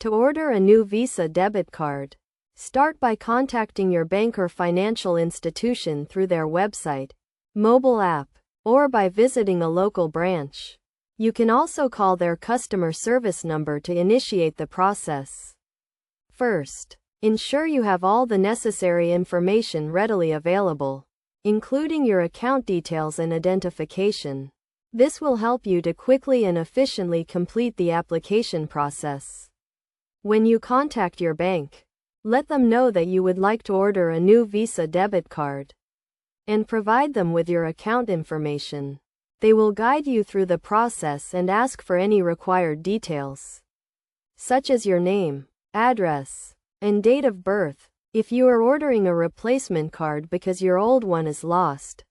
To order a new Visa debit card, start by contacting your bank or financial institution through their website, mobile app, or by visiting a local branch. You can also call their customer service number to initiate the process. First, ensure you have all the necessary information readily available, including your account details and identification. This will help you to quickly and efficiently complete the application process. When you contact your bank, let them know that you would like to order a new Visa debit card and provide them with your account information. They will guide you through the process and ask for any required details, such as your name, address, and date of birth. If you are ordering a replacement card because your old one is lost,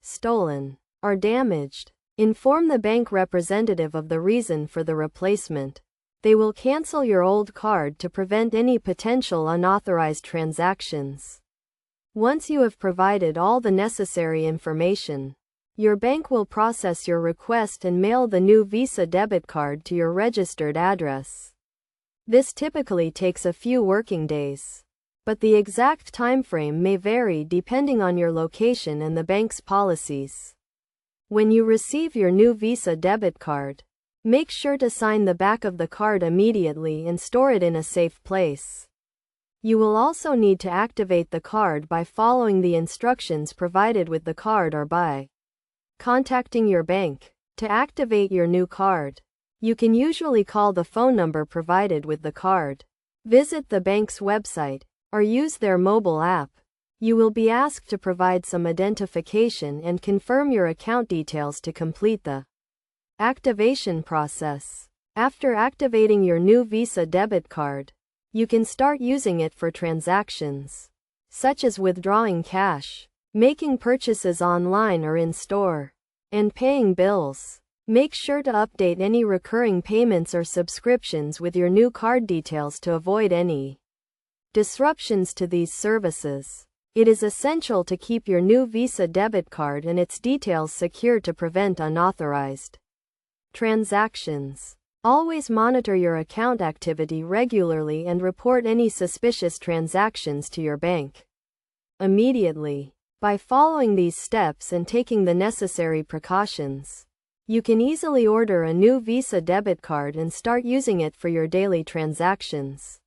stolen, or damaged, inform the bank representative of the reason for the replacement. They will cancel your old card to prevent any potential unauthorized transactions. Once you have provided all the necessary information, your bank will process your request and mail the new Visa debit card to your registered address. This typically takes a few working days, but the exact time frame may vary depending on your location and the bank's policies. When you receive your new Visa debit card, make sure to sign the back of the card immediately and store it in a safe place. You will also need to activate the card by following the instructions provided with the card or by contacting your bank. To activate your new card, you can usually call the phone number provided with the card, visit the bank's website, or use their mobile app. You will be asked to provide some identification and confirm your account details to complete the activation process. After activating your new Visa debit card, you can start using it for transactions, such as withdrawing cash, making purchases online or in store, and paying bills. Make sure to update any recurring payments or subscriptions with your new card details to avoid any disruptions to these services. It is essential to keep your new Visa debit card and its details secure to prevent unauthorized transactions. Always monitor your account activity regularly and report any suspicious transactions to your bank immediately. By following these steps and taking the necessary precautions, you can easily order a new Visa debit card and start using it for your daily transactions.